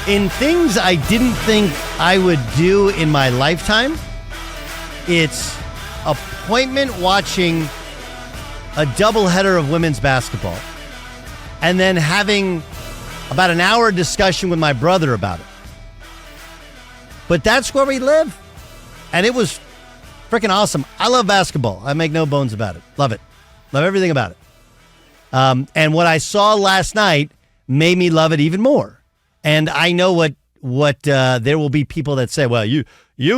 In things I didn't think I would do in my lifetime, it's appointment watching a doubleheader of women's basketball and then having about an hour discussion with my brother about it. But that's where we live. And it was freaking awesome. I love basketball. I make no bones about it. Love it. Love everything about it. And what I saw last night made me love it even more. And I know what there will be people that say, well, you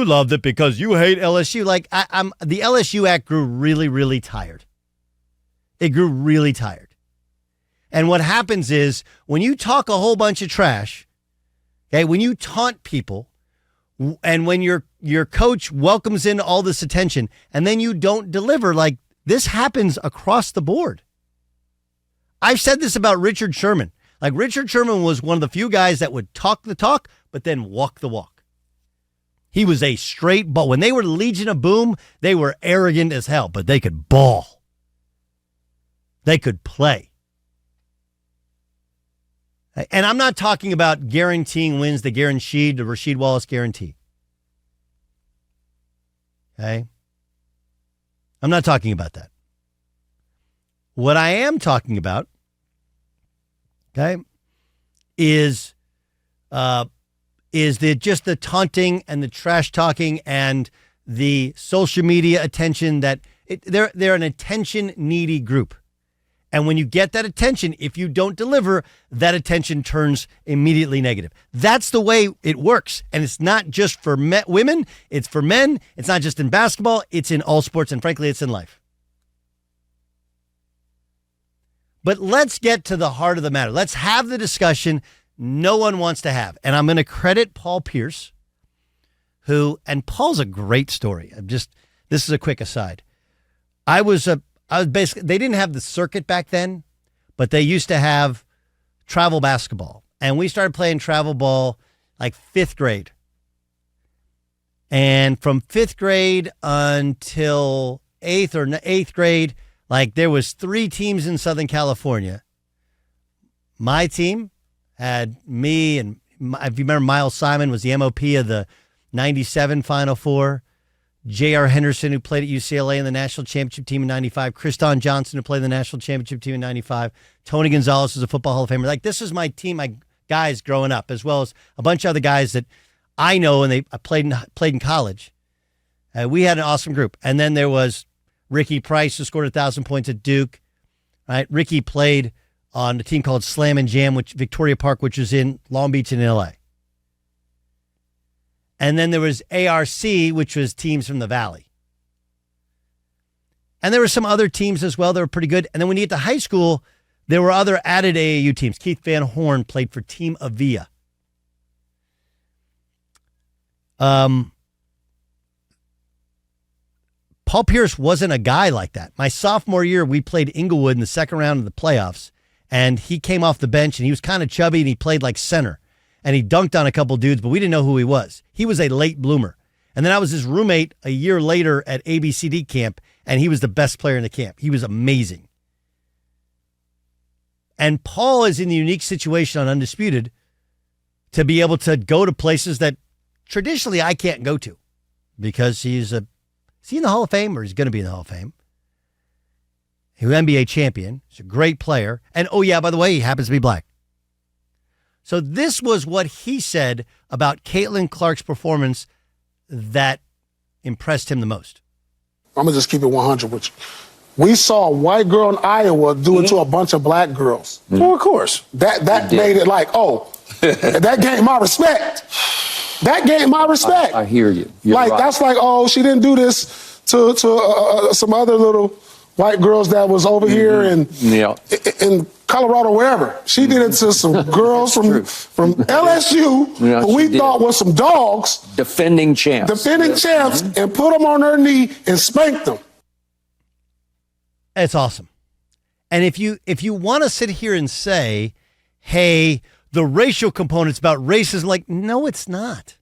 loved it because you hate LSU. Like, the LSU act grew really, really tired. It grew really tired. And what happens is when you talk a whole bunch of trash, okay, when you taunt people, and when your coach welcomes in all this attention, and then you don't deliver, like, this happens across the board. I've said this about Richard Sherman. Like, Richard Sherman was one of the few guys that would talk the talk, but then walk the walk. He was a straight ball. When they were the Legion of Boom, they were arrogant as hell, but they could ball. They could play. And I'm not talking about guaranteeing wins, the Rasheed Wallace guarantee. Okay? I'm not talking about that. What I am talking about, okay, is the taunting and the trash talking and the social media attention that they're an attention needy group. And when you get that attention, if you don't deliver, that attention turns immediately negative. That's the way it works. And it's not just for women, it's for men. It's not just in basketball, it's in all sports, and frankly, it's in life. But let's get to the heart of the matter. Let's have the discussion no one wants to have. And I'm going to credit Paul Pierce, and Paul's a great story. This is a quick aside. I was basically, they didn't have the circuit back then, but they used to have travel basketball. And we started playing travel ball like 5th grade. And from 5th grade until 8th grade, like, there was 3 teams in Southern California. My team had me, and if you remember, Miles Simon was the MOP of the 97 Final Four. J.R. Henderson, who played at UCLA in the national championship team in 95. Kriston Johnson, who played in the national championship team in 95. Tony Gonzalez was a football Hall of Famer. Like, this is my team, my guys growing up, as well as a bunch of other guys that I know and I played in college. We had an awesome group. And then there was Ricky Price, who scored 1,000 points at Duke. Right? Ricky played on a team called Slam and Jam, Victoria Park, which was in Long Beach and L.A. And then there was ARC, which was teams from the Valley. And there were some other teams as well that were pretty good. And then when you get to high school, there were other added AAU teams. Keith Van Horn played for Team Avia. Paul Pierce wasn't a guy like that. My sophomore year, we played Inglewood in the second round of the playoffs, and he came off the bench, and he was kind of chubby, and he played like center. And he dunked on a couple dudes, but we didn't know who he was. He was a late bloomer. And then I was his roommate a year later at ABCD camp, and he was the best player in the camp. He was amazing. And Paul is in the unique situation on Undisputed to be able to go to places that traditionally I can't go to, because is he in the Hall of Fame, or he's going to be in the Hall of Fame? He was NBA champion. He's a great player. And, oh yeah, by the way, he happens to be black. So this was what he said about Caitlin Clark's performance that impressed him the most. I'm going to just keep it 100 with you. We saw a white girl in Iowa do it to a bunch of black girls. Mm-hmm. Well, of course. That made it like, oh, that gained my respect. That gained my respect. I hear you. You're like, right. That's like, oh, she didn't do this to some other little white girls that was over here in Colorado, wherever. She did it to some girls from LSU who we thought were some dogs. Defending champs. And put them on her knee and spanked them. It's awesome. And if you want to sit here and say, hey, the racial component's about racism, like, no, it's not.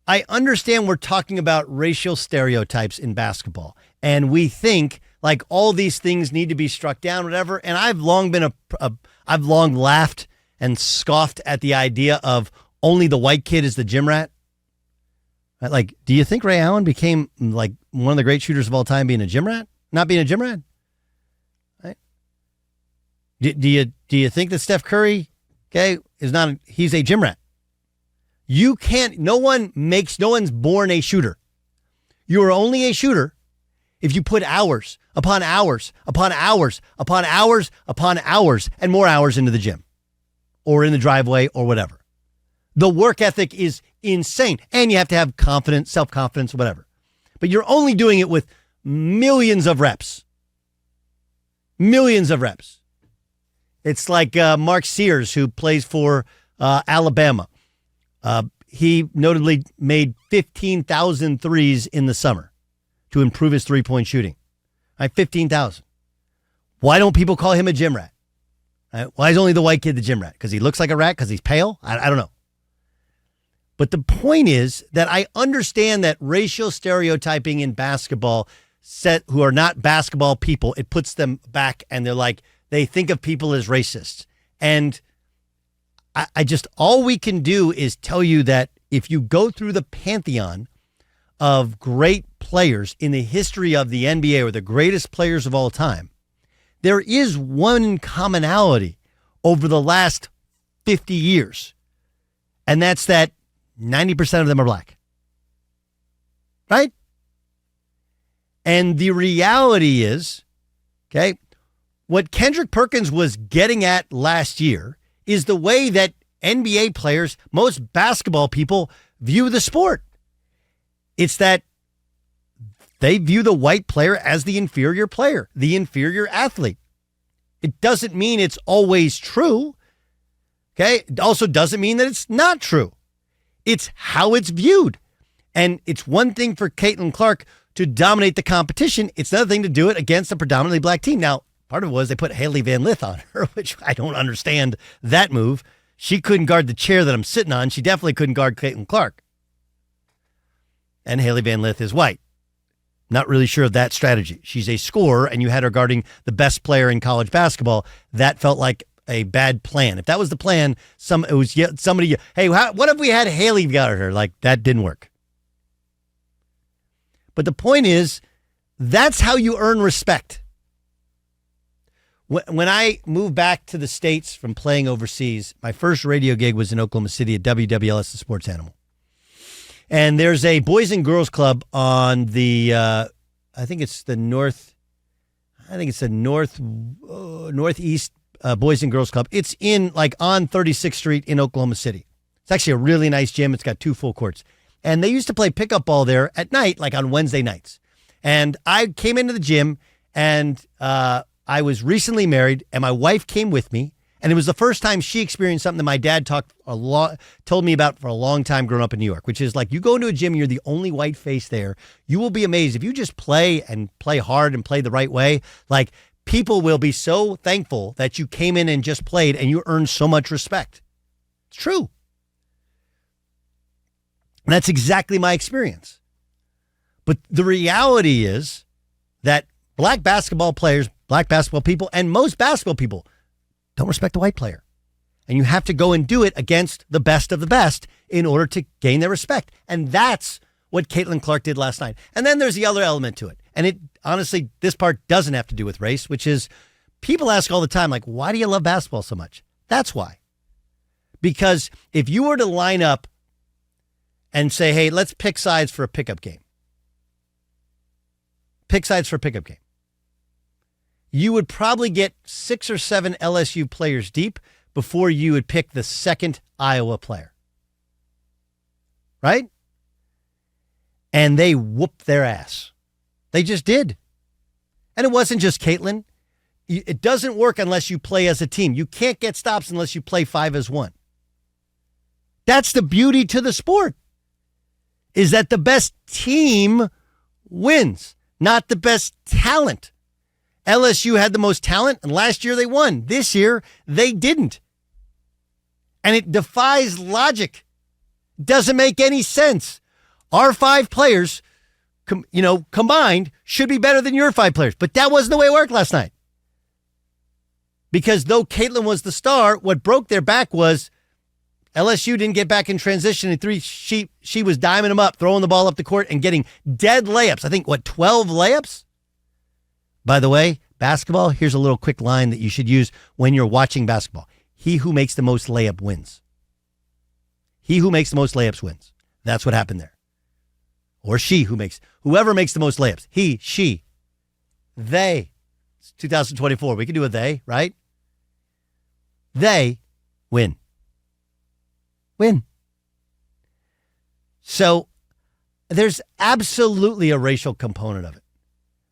I understand we're talking about racial stereotypes in basketball, and we think like all these things need to be struck down, whatever. And I've long been I've long laughed and scoffed at the idea of only the white kid is the gym rat? Like, do you think Ray Allen became like one of the great shooters of all time being a gym rat? Not being a gym rat? Right? Do you think that Steph Curry, okay, he's a gym rat? You can't, no one's born a shooter. You are only a shooter if you put hours upon hours upon hours upon hours upon hours and more hours into the gym or in the driveway or whatever. The work ethic is insane. And you have to have confidence, self-confidence, whatever. But you're only doing it with millions of reps. Millions of reps. It's like Mark Sears, who plays for Alabama. He notably made 15,000 threes in the summer to improve his three-point shooting. 15,000. Why don't people call him a gym rat? Why is only the white kid the gym rat? Because he looks like a rat? Because he's pale? I don't know. But the point is that I understand that racial stereotyping in basketball, who are not basketball people, it puts them back and they're like, they think of people as racists. And all we can do is tell you that if you go through the pantheon of great players in the history of the NBA or the greatest players of all time, there is one commonality over the last 50 years. And that's that 90% of them are black. Right? And the reality is, okay, what Kendrick Perkins was getting at last year is the way that NBA players, most basketball people, view the sport. It's that they view the white player as the inferior player, the inferior athlete. It doesn't mean it's always true. Okay? It also doesn't mean that it's not true. It's how it's viewed. And it's one thing for Caitlin Clark to dominate the competition. It's another thing to do it against a predominantly black team. Now, part of it was they put Haley Van Lith on her, which I don't understand that move. She couldn't guard the chair that I'm sitting on. She definitely couldn't guard Caitlin Clark. And Haley Van Lith is white. Not really sure of that strategy. She's a scorer, and you had her guarding the best player in college basketball. That felt like a bad plan. If that was the plan, somebody, hey, what if we had Haley guard her? Like, that didn't work. But the point is, that's how you earn respect. When I moved back to the States from playing overseas, my first radio gig was in Oklahoma City at WWLS, the Sports Animal. And there's a Boys and Girls Club on the, I think it's the northeast Boys and Girls Club. It's in on 36th Street in Oklahoma City. It's actually a really nice gym. It's got 2 full courts. And they used to play pickup ball there at night, like on Wednesday nights. And I came into the gym and I was recently married and my wife came with me. And it was the first time she experienced something that my dad told me about for a long time growing up in New York, which is like, you go into a gym, you're the only white face there. You will be amazed. If you just play and play hard and play the right way, like, people will be so thankful that you came in and just played and you earned so much respect. It's true. And that's exactly my experience. But the reality is that black basketball players, black basketball people, and most basketball people don't respect the white player. And you have to go and do it against the best of the best in order to gain their respect. And that's what Caitlin Clark did last night. And then there's the other element to it. And it honestly, this part doesn't have to do with race, which is people ask all the time, like, why do you love basketball so much? That's why. Because if you were to line up and say, hey, let's pick sides for a pickup game. Pick sides for a pickup game. You would probably get 6 or 7 LSU players deep before you would pick the second Iowa player. Right? And they whooped their ass. They just did. And it wasn't just Caitlin. It doesn't work unless you play as a team. You can't get stops unless you play 5 as 1. That's the beauty to the sport, is that the best team wins, not the best talent. LSU had the most talent, and last year they won. This year, they didn't. And it defies logic. Doesn't make any sense. Our 5 players, combined, should be better than your 5 players. But that wasn't the way it worked last night. Because though Caitlin was the star, what broke their back was LSU didn't get back in transition in three. She was diming them up, throwing the ball up the court and getting dead layups. I think, 12 layups? By the way, basketball, here's a little quick line that you should use when you're watching basketball. He who makes the most layup wins. He who makes the most layups wins. That's what happened there. Or whoever makes the most layups. He, she, they. It's 2024. We can do a they, right? They win. Win. So there's absolutely a racial component of it.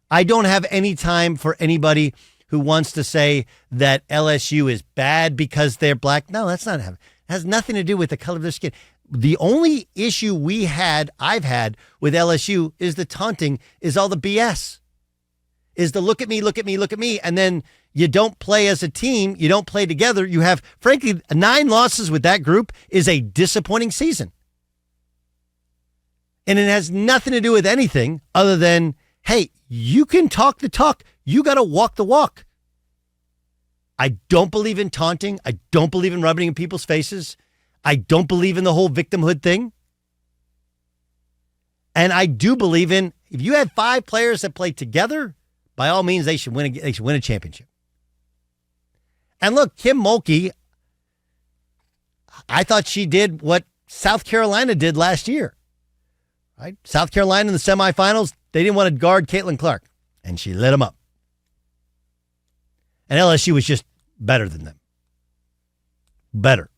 I don't have any time for anybody who wants to say that LSU is bad because they're black. No, that's not happening. It has nothing to do with the color of their skin. The only issue I've had with LSU is the taunting, is all the BS. Is the look at me, look at me, look at me. And then you don't play as a team. You don't play together. You have, frankly, 9 losses with that group is a disappointing season. And it has nothing to do with anything other than, hey, you can talk the talk. You got to walk the walk. I don't believe in taunting. I don't believe in rubbing in people's faces. I don't believe in the whole victimhood thing. And I do believe in, if you had 5 players that play together, by all means, they should win a championship. And look, Kim Mulkey, I thought she did what South Carolina did last year. Right? South Carolina in the semifinals, they didn't want to guard Caitlin Clark, and she lit them up. And LSU was just better than them. Better.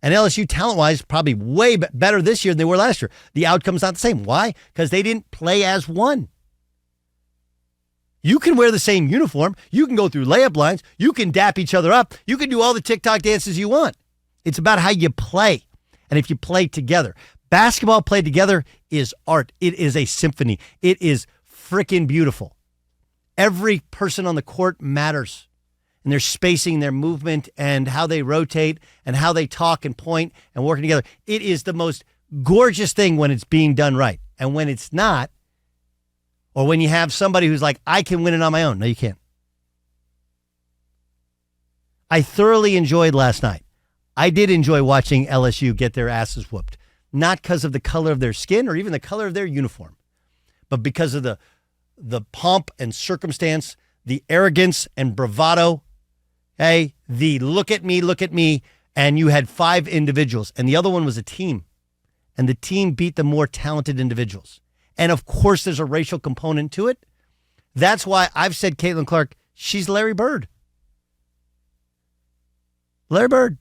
And LSU, talent-wise, probably way better this year than they were last year. The outcome's not the same. Why? Because they didn't play as one. You can wear the same uniform. You can go through layup lines. You can dap each other up. You can do all the TikTok dances you want. It's about how you play and if you play together. Basketball played together is art. It is a symphony. It is freaking beautiful. Every person on the court matters. And their spacing, their movement, and how they rotate, and how they talk and point and working together. It is the most gorgeous thing when it's being done right. And when it's not, or when you have somebody who's like, I can win it on my own. No, you can't. I thoroughly enjoyed last night. I did enjoy watching LSU get their asses whooped. Not because of the color of their skin or even the color of their uniform, but because of the pomp and circumstance, the arrogance and bravado. Hey, the look at me, and you had 5 individuals, and the other one was a team, and the team beat the more talented individuals. And of course, there's a racial component to it. That's why I've said Caitlin Clark, she's Larry Bird. Larry Bird.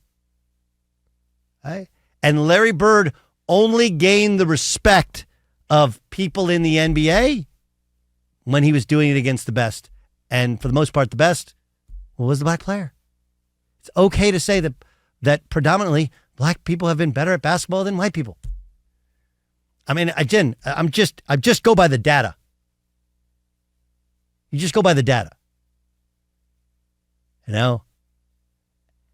Right? And Larry Bird only gained the respect of people in the NBA when he was doing it against the best. And for the most part, the best was the black player. It's okay to say that predominantly black people have been better at basketball than white people. I mean, I just go by the data. You just go by the data. You know?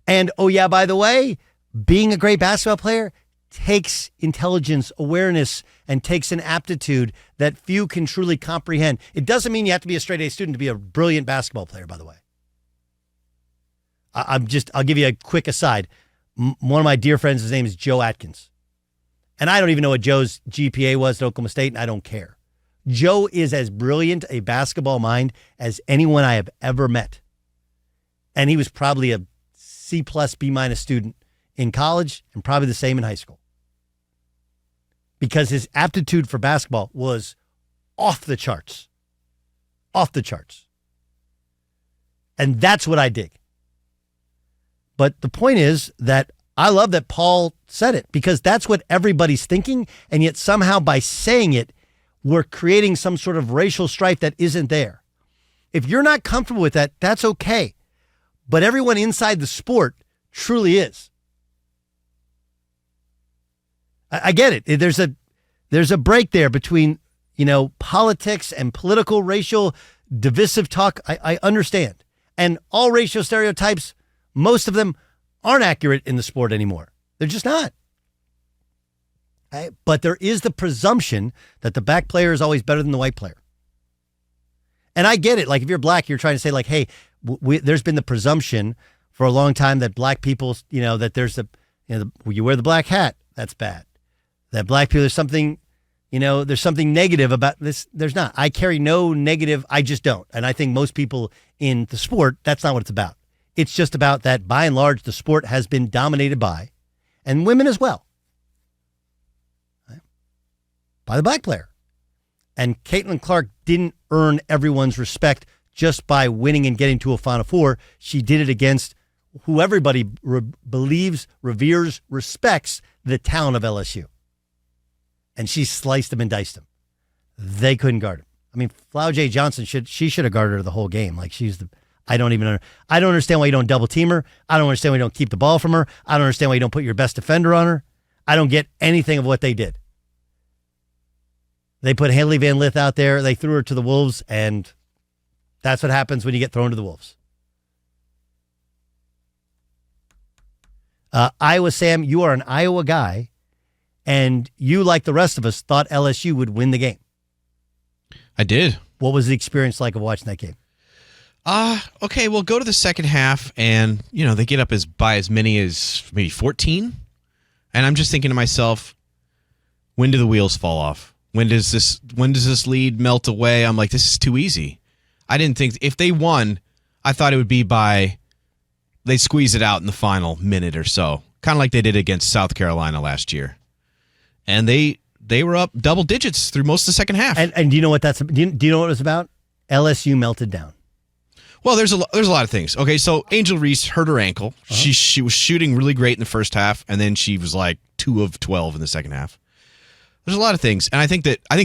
And, oh yeah, by the way, being a great basketball player takes intelligence, awareness, and takes an aptitude that few can truly comprehend. It doesn't mean you have to be a straight A student to be a brilliant basketball player, by the way. I'll give you a quick aside. One of my dear friends, his name is Joe Atkins. And I don't even know what Joe's GPA was at Oklahoma State, and I don't care. Joe is as brilliant a basketball mind as anyone I have ever met. And he was probably a C+, B- student in college and probably the same in high school. Because his aptitude for basketball was off the charts. Off the charts. And that's what I dig. But the point is that I love that Paul said it, because that's what everybody's thinking. And yet somehow by saying it, we're creating some sort of racial strife that isn't there. If you're not comfortable with that, that's okay. But everyone inside the sport truly is. I get it. There's a break there between, politics and political, racial, divisive talk. I understand. And all racial stereotypes, most of them aren't accurate in the sport anymore. They're just not. Right? But there is the presumption that the black player is always better than the white player. And I get it. Like if you're black, you're trying to say like, hey, there's been the presumption for a long time that black people, that there's you wear the black hat, that's bad. That black people, there's something negative about this. There's not. I carry no negative. I just don't. And I think most people in the sport, that's not what it's about. It's just about that, by and large, the sport has been dominated by, and women as well, right, by the black player. And Caitlin Clark didn't earn everyone's respect just by winning and getting to a Final Four. She did it against who everybody believes, reveres, respects, the talent of LSU. And she sliced them and diced them. They couldn't guard him. I mean, Flau J. Johnson should have guarded her the whole game. Like, I don't understand why you don't double team her. I don't understand why you don't keep the ball from her. I don't understand why you don't put your best defender on her. I don't get anything of what they did. They put Haley Van Lith out there. They threw her to the Wolves, and that's what happens when you get thrown to the Wolves. Iowa Sam, you are an Iowa guy, and you, like the rest of us, thought LSU would win the game. I did. What was the experience like of watching that game? Okay, we'll go to the second half, and they get up by as many as maybe 14, and I'm just thinking to myself, when do the wheels fall off? When does this lead melt away? I'm like, this is too easy. I didn't think if they won, I thought it would be they squeeze it out in the final minute or so, kind of like they did against South Carolina last year, and they were up double digits through most of the second half. And do you know what do you know what it was about? LSU melted down. Well, there's a lot of things. Okay, so Angel Reese hurt her ankle. Uh-huh. She was shooting really great in the first half, and then she was like 2 of 12 in the second half. There's a lot of things, and I think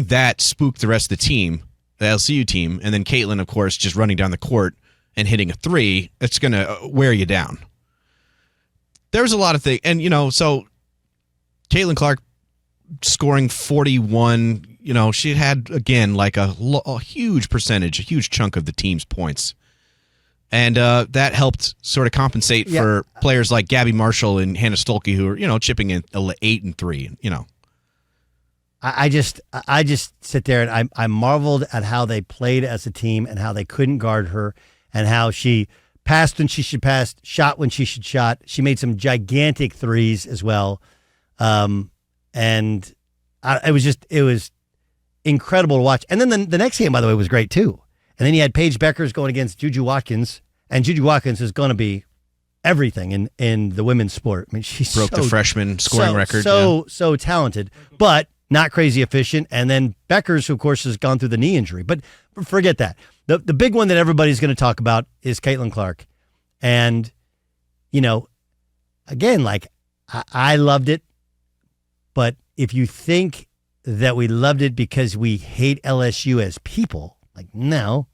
that spooked the rest of the team, the LSU team, and then Caitlin, of course, just running down the court and hitting a three. It's going to wear you down. There's a lot of things, and so Caitlin Clark scoring 41. She had again like a huge percentage, a huge chunk of the team's points. And that helped sort of compensate for players like Gabby Marshall and Hannah Stolke, who are, chipping in 8 and 3, I just sit there and I marveled at how they played as a team and how they couldn't guard her and how she passed when she should pass, shot when she should shot. She made some gigantic threes as well. It was incredible to watch. And then the next game, by the way, was great too. And then you had Paige Beckers going against Juju Watkins, and Juju Watkins is going to be everything in the women's sport. I mean, she broke the freshman scoring record. So talented, but not crazy efficient. And then Beckers, who of course has gone through the knee injury, but forget that. The big one that everybody's going to talk about is Caitlin Clark. And, again, like I loved it, but if you think that we loved it because we hate LSU as people, like, no,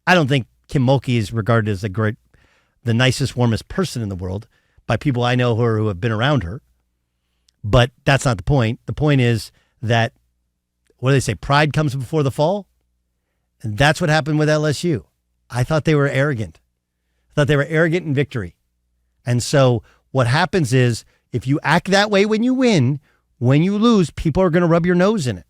I don't think Kim Mulkey is regarded as the nicest, warmest person in the world by people I know who have been around her. But that's not the point. The point is that, what do they say? Pride comes before the fall. And that's what happened with LSU. I thought they were arrogant. I thought they were arrogant in victory. And so what happens is if you act that way when you win, when you lose, people are going to rub your nose in it.